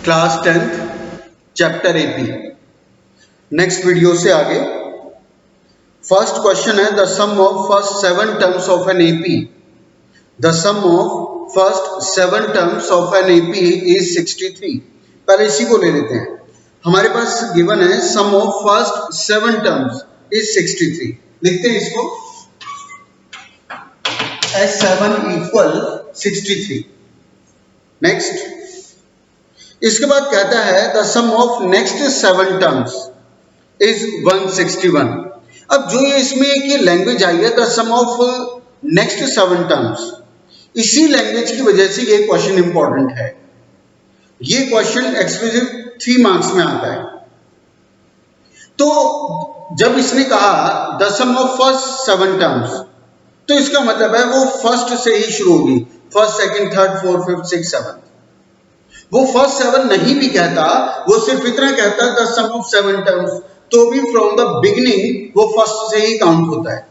Class 10th chapter AP. Next video से आगे first question है the sum of first 7 terms of an AP. The sum of first 7 terms of an AP is 63। पहले इसी को ले लेते हैं। हमारे पास गिवन है sum of first 7 terms is 63। लिखते हैं इसको S7 इक्वल 63। नेक्स्ट इसके बाद कहता है the sum of next 7 terms is 161। अब जो ये इसमें एक लैंग्वेज आई है the sum of next 7 terms, इसी लैंग्वेज की वजह से ये क्वेश्चन इंपॉर्टेंट है। ये क्वेश्चन एक्सक्लूसिव 3 मार्क्स में आता है। तो जब इसने कहा the sum of first 7 terms, तो इसका मतलब है वो फर्स्ट से ही शुरू होगी, first, second, third, fourth, fifth, six, seventh. वो फर्स्ट 7 नहीं भी कहता, वो सिर्फ इतना कहता द सम ऑफ 7 टर्म्स, तो भी फ्रॉम द बिगिनिंग वो फर्स्ट से ही काउंट होता है।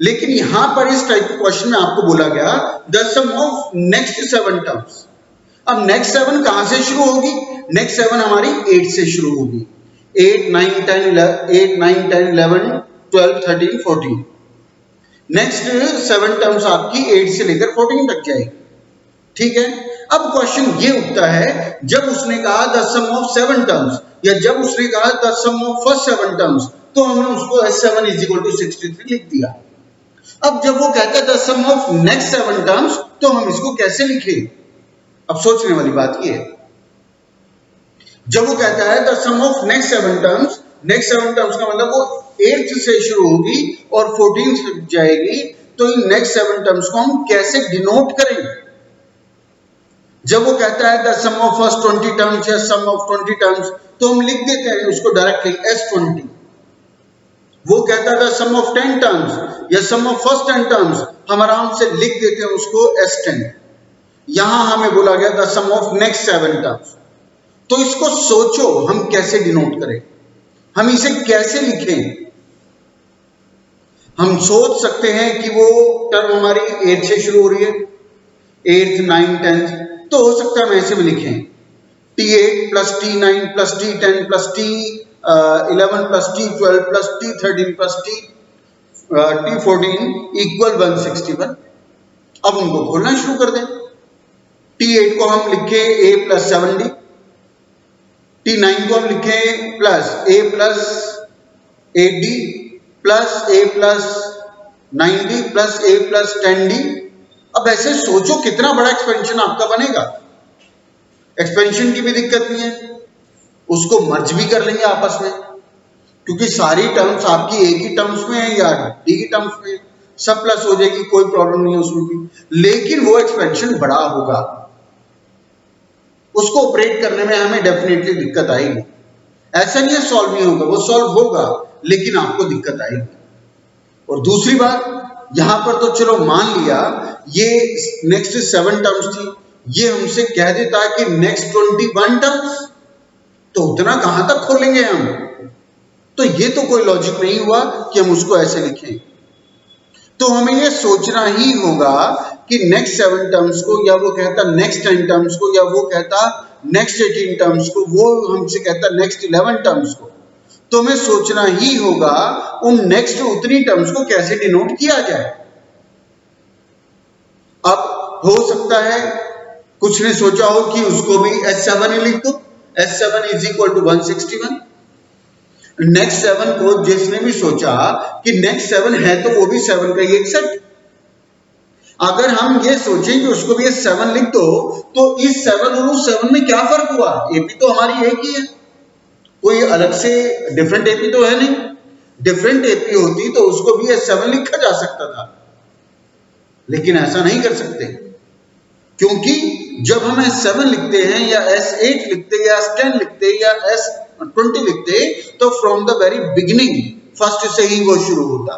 लेकिन यहां पर इस टाइप के क्वेश्चन में आपको बोला गया the sum of next 7 terms. अब नेक्स्ट 7 कहां से शुरू होगी? नेक्स्ट 7 हमारी 8 से शुरू होगी। 8, 9, 10, 11, 12, 13, 14। नेक्स्ट 7 टर्म्स आपकी 8 से लेकर 14 तक जाएगी। ठीक है। अब क्वेश्चन ये उठता है जब उसने कहा द सम ऑफ 7 टर्म्स, या जब उसने कहा the sum of first 7 terms, तो हमने उसको S7 इज इक्वल टू 63 लिख दिया। अब जब वो कहता है the sum of next 7 terms, तो हम इसको कैसे लिखें? अब सोचने वाली बात ये है। जब वो कहता है the sum of next 7 terms, next 7 terms का मतलब वो 8th से शुरू होगी और 14 से जाएगी, तो इन नेक्स्ट 7 टर्म्स को हम कैसे डिनोट करें? जब वो कहता है the sum of first 20 terms या सम ऑफ 20 टर्म्स, तो हम लिख देते हैं उसको डायरेक्टली S20। वो कहता है द सम ऑफ 10 टर्म्स या सम ऑफ फर्स्ट 10 टर्म्स, हम आराम से लिख देते हैं उसको S10। यहां हमें बोला गया the sum of next 7 terms. तो इसको सोचो हम कैसे डिनोट करें, हम इसे कैसे लिखें? हम सोच सकते हैं कि वो टर्म हमारी 8 से शुरू हो रही है, 8th, 9th, 10th, तो हो सकता है हम ऐसे भी लिखें T8 plus T9 plus T10 plus T11 plus T12 plus T13 plus T14 equal 161। अब उनको खोलना शुरू कर दें। T8 को हम लिखे A प्लस 7D, T9 को हम लिखे plus A plus 8D plus A plus 9D plus A plus 10D। अब ऐसे सोचो कितना बड़ा एक्सपेंशन आपका बनेगा। एक्सपेंशन की भी दिक्कत नहीं है, उसको मर्ज भी कर लेंगे आपस में, क्योंकि सारी टर्म्स आपकी एक ही टर्म्स में है या डी की टर्म्स में, सब प्लस हो जाएगी, कोई प्रॉब्लम नहीं है उसमें भी। लेकिन वो एक्सपेंशन बड़ा होगा, उसको ऑपरेट करने में हमें डेफिनेटली दिक्कत आएगी। ऐसा नहीं है सॉल्व नहीं होगा, वो सॉल्व होगा, लेकिन आपको दिक्कत आएगी। और दूसरी बात, यहां पर तो चलो मान लिया ये नेक्स्ट 7 टर्म्स थी, ये हमसे कह देता है कि नेक्स्ट 21 टर्म्स, तो उतना कहां तक खोलेंगे हम? तो ये तो कोई लॉजिक नहीं हुआ कि हम उसको ऐसे लिखें। तो हमें ये सोचना ही होगा कि नेक्स्ट 7 टर्म्स को, या वो कहता नेक्स्ट 10 टर्म्स को, या वो कहता नेक्स्ट 18 टर्म्स को, वो हमसे कहता नेक्स्ट 11 टर्म्स को, तो हमें सोचना ही होगा उन नेक्स्ट उतनी टर्म्स को कैसे डिनोट किया जाए। अब हो सकता है कुछ ने सोचा हो कि उसको भी S7 ही लिख दो, S7 is equal to 161। Next 7 को जिसने भी सोचा कि नेक्स्ट 7 है तो वो भी 7 का ही एक सेट। अगर हम ये सोचें कि उसको भी S7 लिख दो, तो इस 7 और उस 7 में क्या फर्क हुआ? एपी तो हमारी एक ही है, कोई अलग से डिफरेंट एपी तो है नहीं। डिफरेंट एपी होती तो उसको भी S7 लिखा जा सकता था, लेकिन ऐसा नहीं कर सकते, क्योंकि जब हम S7 लिखते हैं या S8 लिखते या S10 लिखते या S20 लिखते, तो from the very beginning first से ही वो शुरू होता,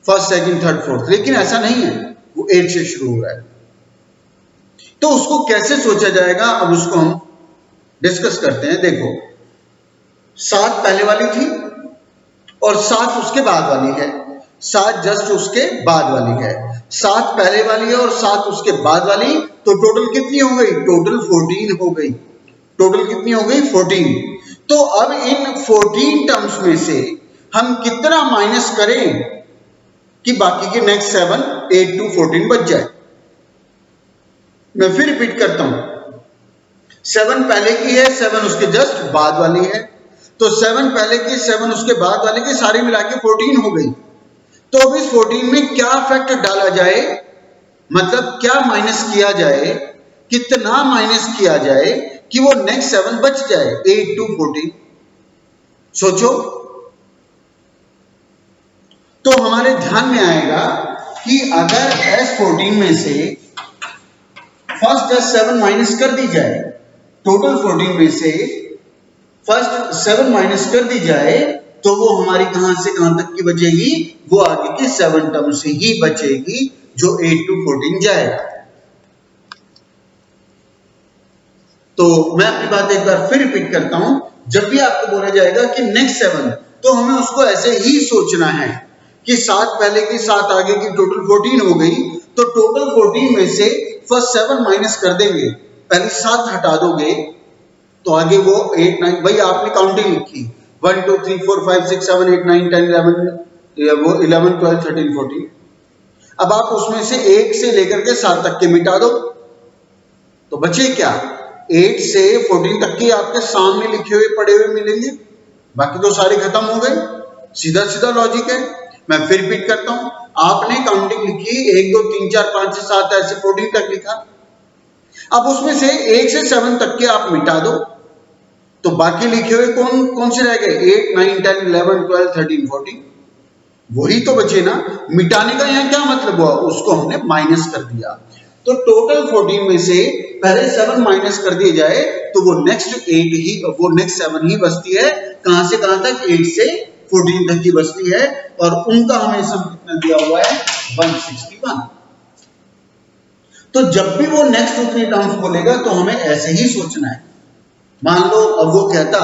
फर्स्ट, सेकंड, थर्ड, फोर्थ। लेकिन ऐसा नहीं है, वो 8 से शुरू हो रहा है। तो उसको कैसे सोचा जाएगा, अब उसको हम डिस्कस करते हैं। देखो, 7 पहले वाली थी और 7 उसके बाद वाली है, 7 जस्ट उसके बाद वाली है, 7 पहले वाली है और 7 उसके बाद वाली, तो टोटल कितनी हो गई? टोटल 14 हो गई। टोटल कितनी हो गई 14। तो अब इन 14 टर्म्स में से हम कितना माइनस करें कि बाकी के नेक्स्ट 7 8 to 14 बच जाए। मैं फिर रिपीट करता हूं, 7 पहले की है, 7 उसके जस्ट बाद वाली है, तो 7 पहले की 7 उसके बाद वाले की सारी मिला के 14 हो गई। तो अब इस 14 में क्या फैक्टर डाला जाए, मतलब क्या माइनस किया जाए, कितना माइनस किया जाए कि वो नेक्स्ट 7 बच जाए 8 to 14। सोचो। तो हमारे ध्यान में आएगा कि अगर S14 में से फर्स्ट 7 माइनस कर दी जाए, टोटल 14 में से फर्स्ट 7 माइनस कर दी जाए, तो वो हमारी कहां से कहां तक की बचेगी, वो आगे की 7 टर्म से ही बचेगी जो 8 to 14 जाएगा। तो मैं अपनी बात एक बार फिर रिपीट करता हूं, जब भी आपको बोला जाएगा कि नेक्स्ट 7, तो हमें उसको ऐसे ही सोचना है कि 7 पहले की 7 आगे की टोटल 14 हो गई, तो टोटल 14 में से फर्स्ट 7 माइनस कर देंगे, पहले 7 हटा दोगे तो आगे वो 8 9, भाई आपने काउंटिंग लिखी 1 2 3 4 5 6 7 8 9 10 11, वो 11 12 13 14। अब आप उसमें से 1 से लेकर के 7 तक के मिटा दो, तो बचे क्या, 8 से 14 तक के आपके सामने लिखे हुए पड़े हुए मिलेंगे, बाकी तो सारे खत्म हो गए। सीधा सीधा लॉजिक है। मैं फिर रिपीट करता हूं, आपने काउंटिंग लिखी 1 2 3 4 5 6 7 ऐसे 14 तक लिखा, अब उसमें से 1 से 7 तक के आप मिटा दो, तो बाकी लिखे हुए कौन कौन से रह गए, 8 9 10 11 12 13 14, वही तो बचे ना। मिटाने का यहां क्या मतलब हुआ, उसको हमने माइनस कर दिया। तो टोटल 14 में से पहले 7 माइनस कर दिए जाए तो वो नेक्स्ट 8 ही, वो नेक्स्ट 7 ही बचती है। कहां से कहां तक, 8 से 14 तक की बचती है, और उनका हमें सम कितना दिया हुआ है, 161। तो जब भी वो नेक्स्ट उतनी टर्म्स बोलेगा तो हमें ऐसे ही सोचना है। मान लो अब वो कहता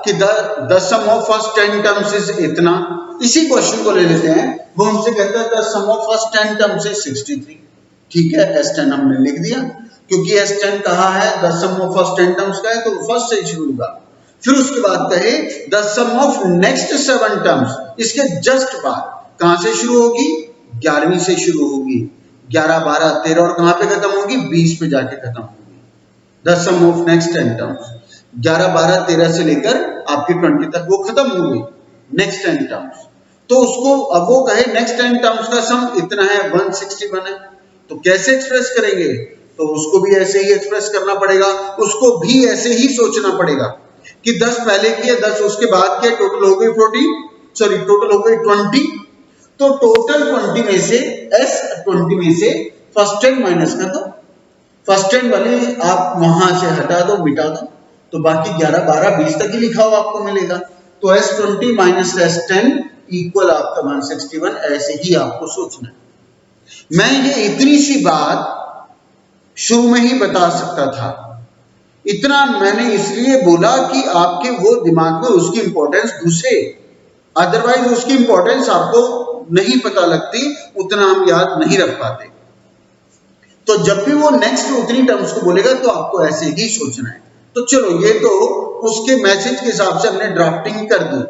कि the sum of first 10 terms is इतना, इसी क्वेश्चन को ले लेते हैं, वो हमसे कहता है the sum of first 10 terms is 63। ठीक है, S10 हमने लिख दिया, क्योंकि S10 कहा है the sum of first 10 terms का है, तो फर्स्ट से शुरू होगा। फिर उसके बाद कहे the sum of next 7 terms, इसके जस्ट बाद कहां से शुरू होगी, 11वीं से शुरू होगी, 11 12 13, और कहां पे खत्म होगी, 20 पे जाके खत्म होगी। The sum of next 10 terms 11 12 13 से लेकर आपकी 20 तक वो खत्म हो गई नेक्स्ट 10 टर्म्स। तो उसको अब वो कहे नेक्स्ट 10 टर्म्स का सम इतना है, 161 है, तो कैसे एक्सप्रेस करेंगे, तो उसको भी ऐसे ही एक्सप्रेस करना पड़ेगा, उसको भी ऐसे ही सोचना पड़ेगा कि 10 पहले की है, 10 उसके बाद की है, टोटल हो गई 14, सॉरी टोटल हो गई 20। तो टोटल 20 में से S20 में से फर्स्ट 10 माइनस कर दो, फर्स्ट 10 वाली आप वहां से हटा दो, मिटा दो, तो बाकी 11 12 20 तक ही लिखा हुआ आपको मिलेगा। तो S20 माइनस S10 इक्वल आपका 161, ऐसे ही आपको सोचना है। मैं ये इतनी सी बात शुरू में ही बता सकता था, इतना मैंने इसलिए बोला कि आपके वो दिमाग में उसकी इंपॉर्टेंस घुसे, अदरवाइज उसकी इंपॉर्टेंस आपको नहीं पता लगती, उतना हम याद नहीं रख पाते। तो जब भी वो नेक्स्ट उतनी टर्म्स को बोलेगा तो आपको ऐसे ही सोचना है। तो चलो, ये तो उसके मैसेज के हिसाब से हमने ड्राफ्टिंग कर दी।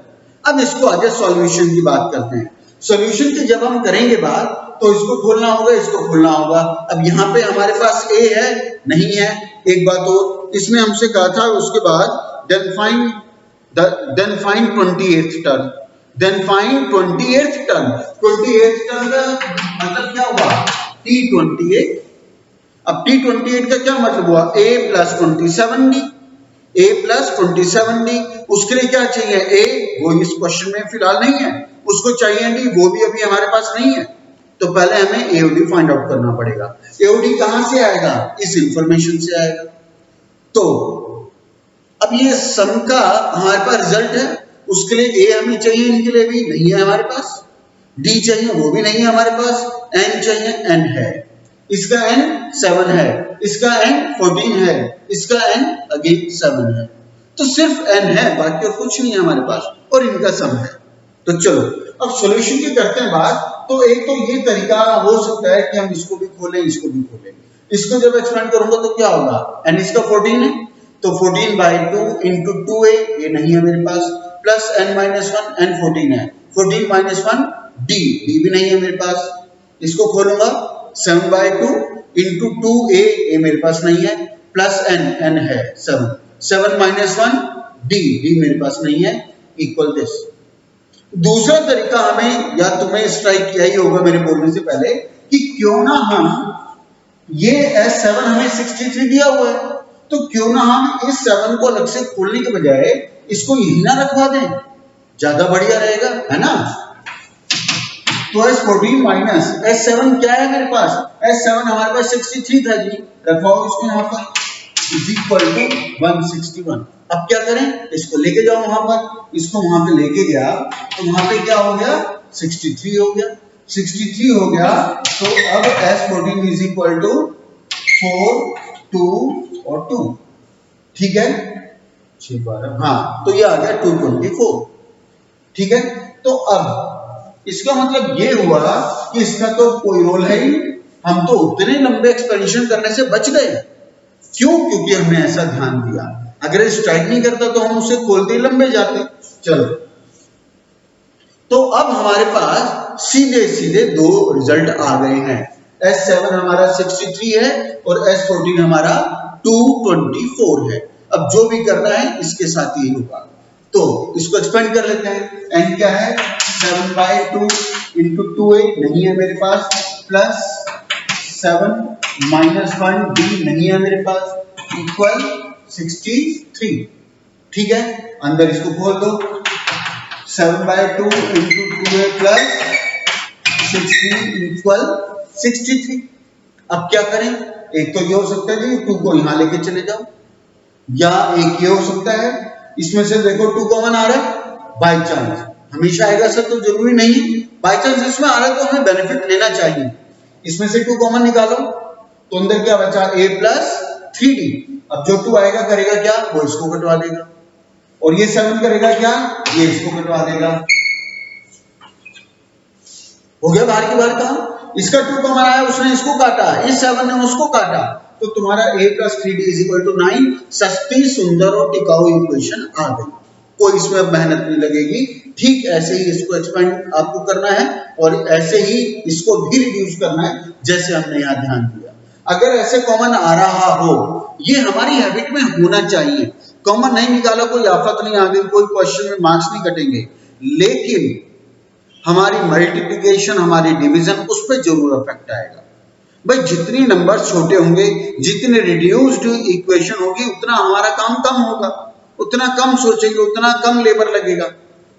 अब इसको आगे सॉल्यूशन की बात करते हैं। सॉल्यूशन की जब हम करेंगे बात, तो इसको खोलना होगा, इसको खोलना होगा। अब यहाँ पे हमारे पास a है, नहीं है, एक बात और, इसमें हमसे कहा था उसके बाद then find 28th term, then find 28th term. 28th term का मतलब क्या हुआ, T28। अब T28 का क्या मतलब हुआ, a plus 27d, a plus 27d। उसके लिए क्या चाहिए, a, वो इस क्वेश्चन में फिलहाल नहीं है, उसको चाहिए d, वो भी अभी हमारे पास नहीं है। तो पहले हमें AOD फाइंड आउट करना पड़ेगा। AOD कहां से आएगा, इस इंफॉर्मेशन से आएगा। तो अब ये सम का हमारे पास रिजल्ट है, उसके लिए a हमें चाहिए, इनके लिए भी नहीं है हमारे पास, d चाहिए, वो भी नहीं है हमारे पास, n चाहिए, n है, इसका n 7 है, इसका n 14 है, इसका n अगेन 7 है। तो सिर्फ n है, बाकी और कुछ नहीं है हमारे पास, और इनका सम है। तो चलो अब सॉल्यूशन की करते हैं बात। तो एक तो ये तरीका हो सकता है कि हम इसको भी खोलें, इसको भी खोलें। इसको जब एक्सपेंड करूंगा तो क्या होगा, n इसका 14 है, तो 14/2 इंटू 2a, ये नहीं है मेरे पास, प्लस n-1, n 14 है, 14 - 1 d, d भी नहीं है मेरे पास। इसको खोलूंगा 7/2 इंटू 2a, ये मेरे पास नहीं है, प्लस n, n है 7, 7 - 1 d, d मेरे पास नहीं है, इक्वल दिस। दूसरा तरीका हमें, या तुम्हें स्ट्राइक किया ही होगा मेरे बोलने से पहले, कि क्यों ना हम ये S7 हमें 63 दिया हुआ है, तो क्यों ना हम इस 7 को अलग से खोलने के बजाय इसको यही ना रखवा दें, ज्यादा बढ़िया रहेगा, है ना। तो S14 माइनस S7 क्या है मेरे पास, S7 हमारे पास 63 था जी, रखवाओ इसको यहाँ पर, इज इक्वल टू 161। अब क्या करें, इसको लेके जाओ वहां पर, इसको वहां पे लेके गया तो वहां पे क्या हो गया, 63 हो गया, 63 हो गया। तो अब S14 इज इक्वल टू 4, 2 और 2, ठीक है, 6 12, हाँ, तो ये आ गया 224, ठीक है। तो अब इसका मतलब ये हुआ कि इसका तो कोई रोल है ही, हम तो उतने लंबे एक्सपेंशन करने से बच गए। क्यों, क्योंकि हमने ऐसा ध्यान दिया, अगर स्ट्राइक नहीं करता तो हम उसे खोलते ही लंबे जाते। चलो, तो अब हमारे पास सीधे सीधे दो रिजल्ट आ गए हैं, S7 हमारा 63 है और S14 हमारा 224 है। अब जो भी करना है इसके साथ ही होगा, तो इसको एक्सपेंड कर लेते हैं। n क्या है, 7/2 इंटू 2a नहीं है मेरे पास, प्लस 7 - 1 d नहीं है मेरे पास, इक्वल 63, ठीक है। अंदर इसको खोल दो, 7/2 इंटू 2a प्लस 16 इक्वल 63। अब क्या करें, एक तो ये हो सकता है जी 2 को यहां लेके चले जाओ, या एक ये हो सकता है, इसमें से देखो 2 कॉमन आ रहा है, बाय चांस, हमेशा आएगा सर तो जरूरी नहीं, बाय चांस इसमें आ रहा है तो हमें बेनिफिट लेना चाहिए। इसमें से 2 कॉमन निकालो तो अंदर क्या बचा, a प्लस 3d। अब जो 2 आएगा करेगा क्या, वो इसको कटवा देगा, और ये 7 करेगा क्या, ये इसको कटवा देगा। हो गया बाहर की बाहर काम। इसका 2 कॉमन आया, उसने इसको काटा, इस 7 ने उसको काटा, तो तुम्हारा a plus 3d is equal to 9। सस्ती, सुंदर और टिकाऊ इक्वेशन आ गई, कोई इसमें अब मेहनत नहीं लगेगी। ठीक ऐसे ही इसको एक्सपेंड आपको करना है, और ऐसे ही इसको भी रिड्यूस करना है, जैसे हमने यहाँ ध्यान दिया। अगर ऐसे कॉमन आ रहा हो, ये हमारी हैबिट में होना चाहिए। कॉमन नहीं निकाला, कोई आफत नहीं आ गई, कोई क्वेश्चन में मार्क्स नहीं कटेंगे, लेकिन हमारी मल्टीप्लिकेशन, हमारी डिवीजन, उस पर जरूर इफेक्ट आएगा। भाई जितनी नंबर छोटे होंगे, जितने रिड्यूस्ड इक्वेशन होगी, उतना हमारा काम कम होगा, उतना कम सोचेंगे, उतना कम लेबर लगेगा,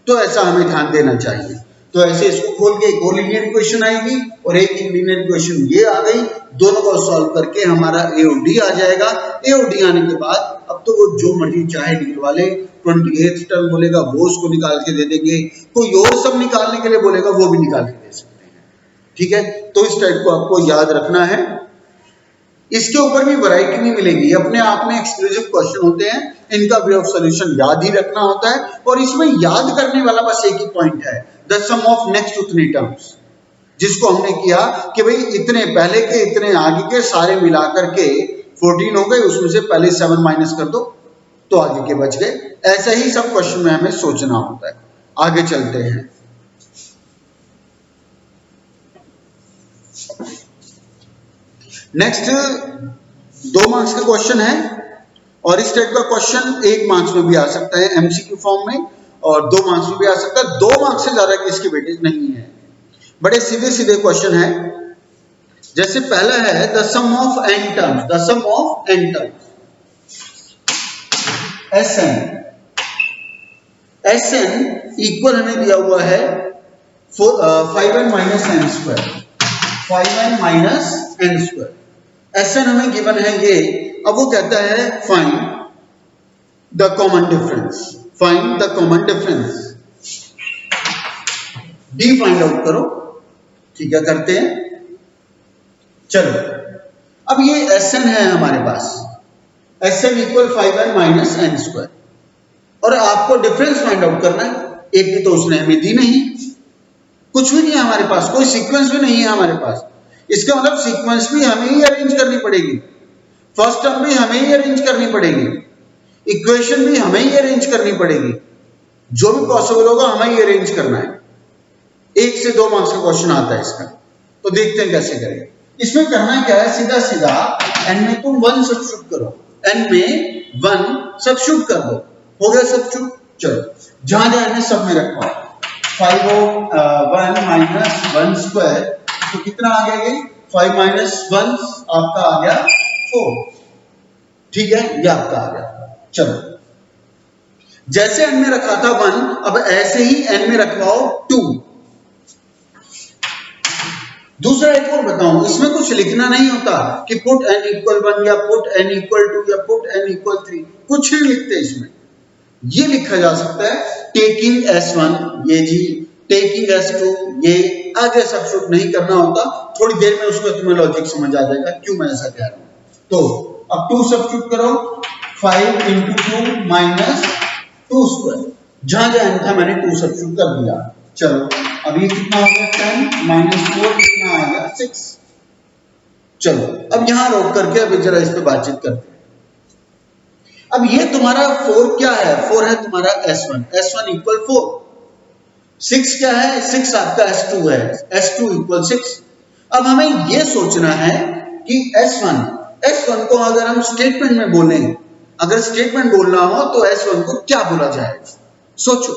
तो ऐसा हमें ध्यान देना चाहिए। तो ऐसे इसको खोल के एक और लीनियर इक्वेशन आएगी और एक लीनियर इक्वेशन ये आ गई, दोनों को सॉल्व करके हमारा ए और डी आ जाएगा। ए और डी आने के बाद अब तो वो जो मर्जी चाहे निकलवा ले, 28th टर्म बोलेगा वो उसको निकाल के दे देंगे, कोई और सब निकालने के लिए बोलेगा वो भी निकाल के दे सकते हैं, ठीक है। तो इस टाइप को आपको याद रखना है। इसके ऊपर भी वैरायटी नहीं मिलेगी, अपने आप में एक्सक्लूसिव क्वेश्चन होते हैं, इनका वे ऑफ सॉल्यूशन याद ही रखना होता है, और इसमें याद करने वाला बस एक ही पॉइंट है, द सम ऑफ नेक्स्ट उतने टर्म्स, जिसको हमने किया कि भाई इतने पहले के इतने आगे के सारे मिलाकर के 14 हो गए, उसमें से पहले 7 माइनस कर दो तो आगे के बच गए। ऐसे ही सब क्वेश्चन में हमें सोचना होता है। आगे चलते हैं। नेक्स्ट 2 मार्क्स का क्वेश्चन है, और इस टाइप का क्वेश्चन 1 मार्क्स में भी आ सकता है एमसीक्यू फॉर्म में, और 2 मार्क्स में भी आ सकता है। 2 मार्क्स से ज्यादा की इसकी वेटेज नहीं है, बड़े सीधे सीधे क्वेश्चन है। जैसे पहला है the sum of n terms, the sum of n terms Sn equal हमें दिया हुआ है 5n minus n square, 5n minus n square. Sn हमें गिवन है ये। अब वो कहता है find the common difference, find the common difference, d find out करो, ठीक है, करते हैं। चलो, अब ये Sn है हमारे पास, Sn equal 5n minus n square, और आपको डिफरेंस फाइंड आउट करना है। एक भी तो उसने हमें दी नहीं, कुछ भी नहीं है हमारे पास, कोई सीक्वेंस भी नहीं है हमारे पास। इसका मतलब सीक्वेंस भी हमें ही अरेंज करनी पड़ेगी, फर्स्ट टर्म भी हमें ही अरेंज करनी पड़ेगी। इक्वेशन भी हमें ही अरेंज करनी पड़ेगी, जो भी पॉसिबल होगा हमें ही अरेंज करना है। 1 से 2 मार्क्स का क्वेश्चन आता है इसका, तो देखते हैं कैसे करेंगे। इसमें करना क्या है, सीधा सीधा n में तुम 1 सब्स्टिट्यूट करो, n में 1 सब्स्टिट्यूट कर दो, हो गया सब्स्टिट्यूट। चलो जहां जहां सब में रखा 5 1 माइनस 1 स्क्वायर, तो कितना आ गया ये 5 माइनस 1 आपका आ गया 4, ठीक है, ये आपका आ गया। चलो जैसे n में रखा था 1, अब ऐसे ही n में रखवाओ 2। दूसरा एक और बताऊं, इसमें कुछ लिखना नहीं होता कि पुट n इक्वल 1 या पुट n इक्वल 2 या पुट n इक्वल 3, कुछ नहीं लिखते इसमें। ये लिखा जा सकता है टेकिंग s1, ये जी टेकिंग s2, ये आगे सब्स्टिट्यूट नहीं करना होता, थोड़ी देर में उसमें तुम्हें लॉजिक समझ आ जाएगा क्यों मैं ऐसा कह रहा हूं। तो अब 2 सब्स्टिट्यूट करो, 5 into 2 माइनस 2 स्क्वायर, जहां जहां था मैंने 2 सब्स्टिट्यूट कर दिया। चलो अब ये कितना हो गया 10 माइनस 4 कितना आ गया 6। चलो अब यहां रोक करके अब जरा इस पे बातचीत करते हैं। अब ये तुम्हारा 4 क्या है, 4 है तुम्हारा s1, s1 इक्वल 4। 6 क्या है, 6 आपका s2 है, s2 इक्वल 6। अब हमें ये सोचना है कि s1 को अगर हम स्टेटमेंट में बोले, अगर स्टेटमेंट बोलना हो तो s1 को क्या बोला जाएगा, सोचो।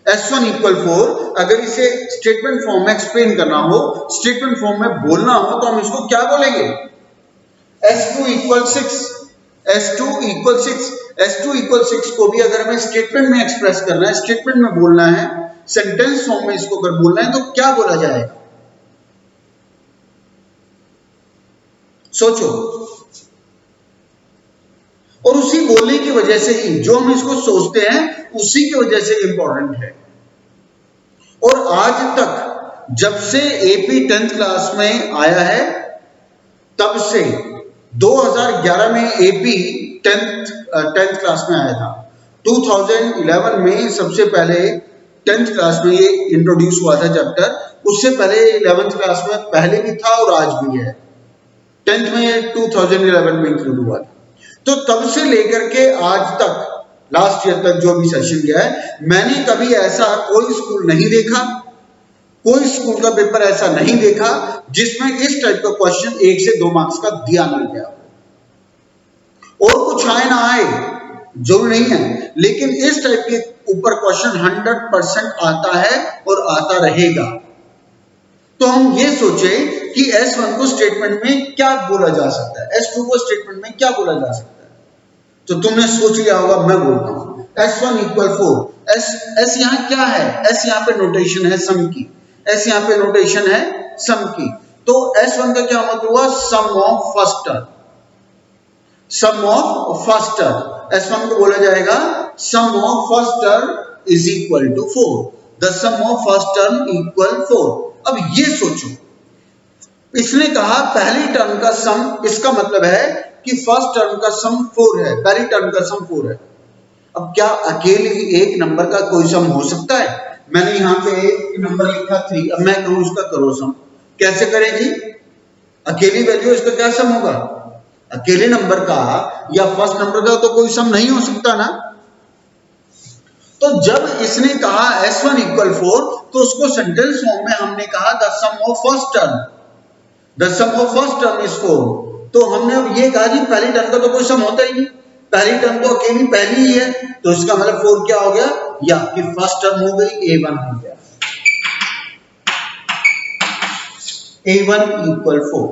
s1 इक्वल 4, अगर इसे स्टेटमेंट फॉर्म में एक्सप्लेन करना हो, स्टेटमेंट फॉर्म में बोलना हो, तो हम इसको क्या बोलेंगे, s2 equal 6, s2 equal 6। s2 equal 6 को भी अगर हमें स्टेटमेंट में एक्सप्रेस करना है, स्टेटमेंट में बोलना है, सेंटेंस फॉर्म में इसको अगर बोलना है, तो क्या बोला जाएगा, सोचो। और उसी बोलने की वजह से ही जो हम इसको सोचते हैं, उसी की वजह से इंपॉर्टेंट है। और आज तक जब से एपी 10th क्लास में आया है, तब से 2011 में एपी 10th क्लास में आया था, 2011 में सबसे पहले 10th क्लास में ये इंट्रोड्यूस हुआ था चैप्टर, उससे पहले 11th क्लास में पहले भी था और आज भी है, 10th में ये 2011 में इंक्लूड हुआ था। तो तब से लेकर के आज तक, लास्ट ईयर तक जो भी सेशन गया है, मैंने कभी ऐसा कोई स्कूल नहीं देखा, कोई स्कूल का पेपर ऐसा नहीं देखा जिसमें इस टाइप का क्वेश्चन 1 से 2 मार्क्स का दिया नहीं गया। और कुछ आए ना आए जो नहीं है, लेकिन इस टाइप के ऊपर क्वेश्चन 100% आता है और आता रहेगा। तो हम ये सोचे कि S1 को स्टेटमेंट में क्या बोला जा सकता है, S2 को स्टेटमेंट में क्या बोला जा सकता है। तो तुमने सोच लिया होगा, मैं बोलता हूं S1 इक्वल 4। S यहां क्या है, S यहां पे नोटेशन है सम की, S यहां पे नोटेशन है सम की। तो S1 का क्या मतलब हुआ, sum of first term, sum of first term. S1 को बोला जाएगा sum of first term is equal to 4, the sum of first term equal 4। अब ये सोचो, इसने कहा पहली टर्म का सम, इसका मतलब है कि फर्स्ट टर्म का सम 4 है, पहली टर्म का सम 4 है। अब क्या अकेले एक नंबर का कोई सम हो सकता है, मैंने यहां पे एक नंबर लिखा 3, अब मैं कहूं उसका करो सम, कैसे करें जी, अकेली वैल्यू इसका क्या सम होगा, अकेले नंबर का या फर्स्ट नंबर का तो कोई सम नहीं हो सकता ना। तो जब इसने कहा S1 इक्वल 4, तो उसको सेंटेंस फॉर्म में हमने कहा the sum of first term, the sum of first term is 4। तो हमने अब ये कहा जी पहली टर्म का तो कोई सम होता ही नहीं, पहली टर्म तो अकेली पहली ही है, तो इसका मतलब 4 क्या हो गया, ये आपकी फर्स्ट टर्म हो गई, A1 हो गया, A1 इक्वल 4।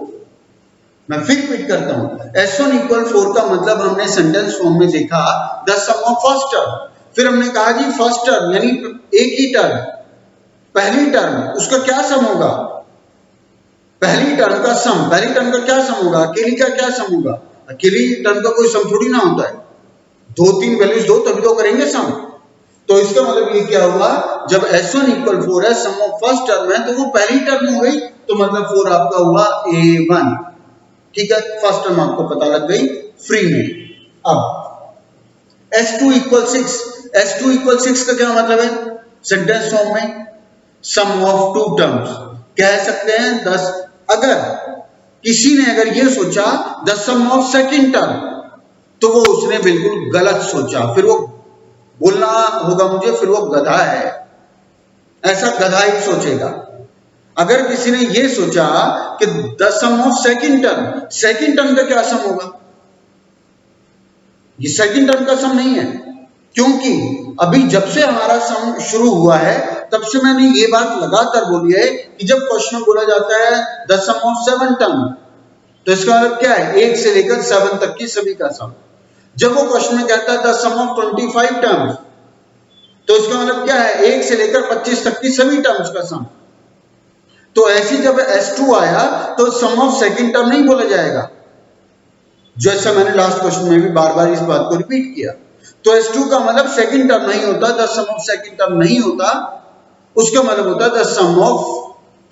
मैं फिर रिपीट करता हूं, S1 इक्वल 4 का मतलब हमने सेंटेंस फॉर्म में देखा the sum of first term, फिर हमने कहा जी फर्स्ट टर्म यानी एक ही टर्म, पहली टर्म, उसका क्या सम होगा, पहली टर्म का सम, पहली टर्म का क्या सम होगा, अकेली का क्या सम होगा, अकेली टर्म का कोई सम थोड़ी ना होता है, 2-3 वैल्यूज दो तभी तो करेंगे सम। तो इसका मतलब ये क्या हुआ, जब S1 इक्वल 4 है, सम ऑफ फर्स्ट टर्म है, तो वो पहली टर्म हो गई, तो मतलब 4 आपका हुआ A1, ठीक है, फर्स्ट टर्म आपको पता लग गई फ्री में। अब S2 इक्वल 6, S2 इक्वल 6 का क्या मतलब है, सेंटेंस फॉर्म में सम ऑफ 2 टर्म्स कह सकते हैं 10। अगर किसी ने अगर ये सोचा the sum of second term, तो वो उसने बिल्कुल गलत सोचा, फिर वो बोलना होगा मुझे, फिर वो गधा है, ऐसा गधा ही सोचेगा। अगर किसी ने ये सोचा कि the sum of second term का क्या सम होगा, ये सेकंड टर्म का सम नहीं है, क्योंकि अभी जब से हमारा सम शुरू हुआ है तब से मैंने ये बात लगातार बोली है कि जब क्वेश्चन में बोला जाता है द सम ऑफ 7 टर्म, तो इसका मतलब क्या है, 1 से लेकर 7 तक की सभी का सम। जब वो क्वेश्चन में कहता है द सम ऑफ 25 टर्म्स, तो इसका मतलब क्या है, 1 से लेकर 25 तक की सभी टर्म्स का सम। तो ऐसी जब S2 आया तो सम ऑफ सेकंड टर्म नहीं बोला जाएगा, जैसा मैंने लास्ट क्वेश्चन में भी बार बार इस बात को रिपीट किया। तो S2 का मतलब सेकंड टर्म नहीं होता, the sum of second term नहीं होता, उसका मतलब होता है द सम ऑफ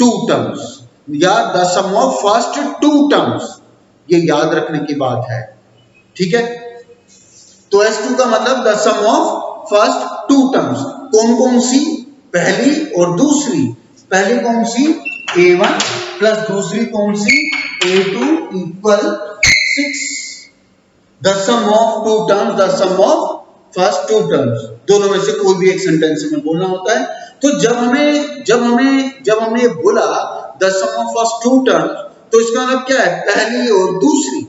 2 टर्म्स या the sum of first 2 terms. ये याद रखने की बात है, ठीक है। तो S2 का मतलब the sum of first 2 terms, कौन कौन सी, पहली और दूसरी। पहली कौन सी, A1 प्लस दूसरी कौन सी, A2 equal 6। The sum of 2 terms, the sum of first 2 terms, दोनों में से कोई भी एक सेंटेंस में बोलना होता है। तो जब हमने ये बोला the sum of first 2 terms, तो इसका मतलब क्या है, पहली और दूसरी।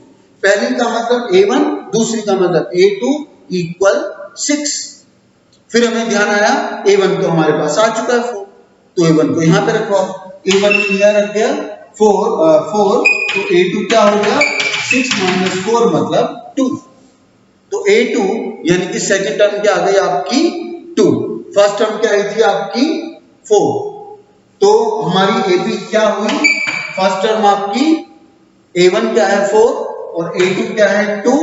पहली का मतलब A1, दूसरी का मतलब A2 इक्वल 6। फिर हमें ध्यान आया A1 तो हमारे पास आ चुका है 4, तो A1 को यहां पे रखवाओ। A1 को यहां रख दिया 4, तो A2 क्या हो गया, 6 माइनस 4 मतलब 2। तो A2 यानी कि सेकंड टर्म क्या आ गई आपकी 2, फर्स्ट टर्म क्या आई थी आपकी 4। तो हमारी AP क्या हुई, फर्स्ट टर्म आपकी A1 क्या है 4 और A2 क्या है 2,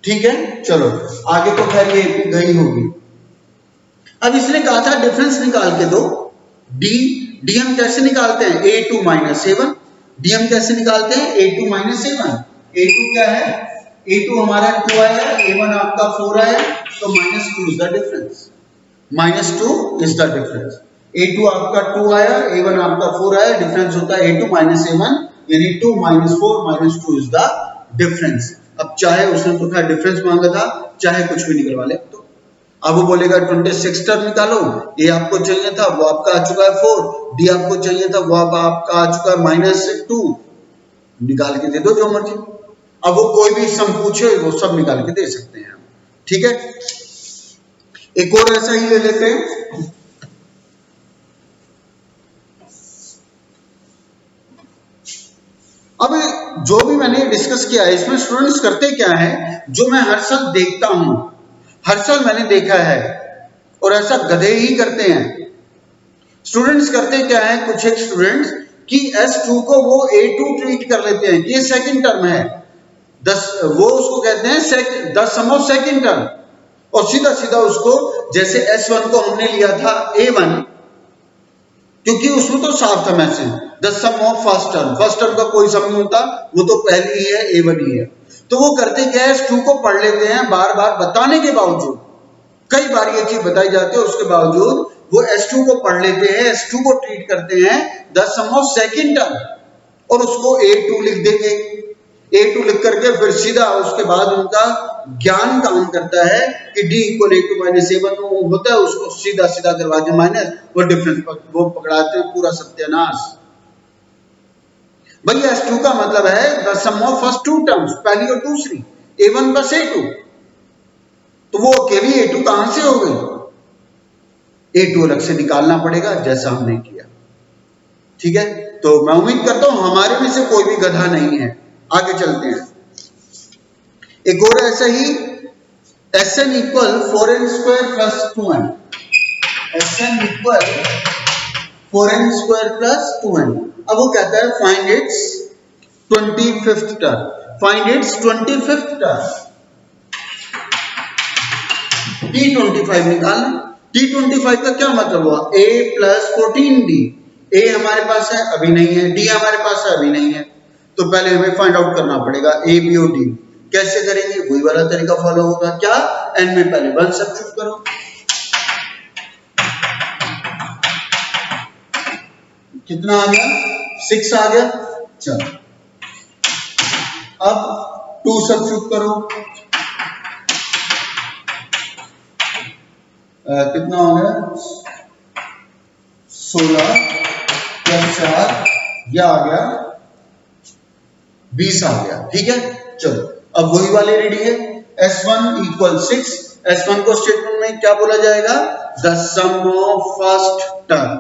ठीक है। चलो आगे तो खैर ये AP गई होगी। अब इसने कहा था डिफरेंस निकाल के दो, डी हम कैसे निकालते हैं, A2 माइनस A1। डी हम कैसे निकालते हैं, A2 माइनस A1। A2 क्या है, A2 हमारा 2 आया, A1 आपका 4 आया, तो -2 is the difference. -2 is the difference. A2 आपका 2 आया, A1 आपका 4 आया, डिफरेंस होता है A2 माइनस A1, यानी 2 minus 4 minus 2 is the difference. अब चाहे उसने तो खैर डिफरेंस मांगा था, चाहे कुछ भी निकलवा ले। तो अब वो बोलेगा 26 टर्म निकालो, ए आपको चाहिए था वो आपका आ चुका है 4, डी आपको चाहिए था वो आपका आ चुका है -2, निकाल के दे दो जो मर्जी। अब वो कोई भी सम पूछे वो सब निकाल के दे सकते हैं, ठीक है। एक और ऐसा ही ले लेते हैं। अब जो भी मैंने डिस्कस किया है इसमें स्टूडेंट्स करते क्या है, जो मैं हर साल देखता हूं, हर साल मैंने देखा है, और ऐसा गधे ही करते हैं। स्टूडेंट्स करते क्या है, कुछ एक स्टूडेंट्स कि S2 को वो A2 ट्रीट कर लेते हैं कि ये सेकंड टर्म है, वो उसको कहते हैं the sum of second term, और सीधा सीधा उसको, जैसे S1 को हमने लिया था A1, क्योंकि उसमें तो साफ था message the sum of first term का कोई सम नहीं होता, वो तो पहली ही है, A1 ही है। तो वो करते क्या है, S2 को पढ़ लेते हैं, बार बार बताने के बावजूद, कई बार ये चीज बताई जाती है, उसके बावजूद वो S2 को पढ़ लेते हैं, S2 को ट्रीट करते हैं the sum of second term, और उसको A2 लिख देंगे। A2 लिख करके फिर सीधा उसके बाद उनका ज्ञान काम करता है कि D equal A2 minus A1 होता है, उसको सीधा सीधा करवा के माइनस, वो डिफरेंस वो पकड़ाते हैं, पूरा सत्यानाश। भाई S2 का मतलब है the sum of first 2 terms, पहली और दूसरी, A1 प्लस A2। तो वो अकेली A2 कहां से हो गई, A2 अलग से निकालना पड़ेगा, जैसा हमने किया, ठीक है। तो मैं उम्मीद करता हूं हमारे में से कोई भी गधा नहीं है। आगे चलते हैं, एक और ऐसा ही Sn equal 4n square plus 2n, Sn equal 4n square plus 2n। अब वो कहता है find its 25th term, find its 25th term, T25 निकालना। T25 का क्या मतलब हुआ, A प्लस 14D। A हमारे पास है, अभी नहीं है, D हमारे पास है, अभी नहीं है, तो पहले हमें फाइंड आउट करना पड़ेगा A, B और D। कैसे करेंगे, वही वाला तरीका फॉलो होगा, क्या, N में पहले 1 सब्स्टिट्यूट करो, कितना आ गया, 6 आ गया। चलो अब 2 सब्स्टिट्यूट करो, कितना हो गया 16 + 4, यह आ गया 20 आ गया। ठीक है, चलो अब वही वाली रेडी है। S1 = 6, S1 को स्टेटमेंट में क्या बोला जाएगा, the sum of first term.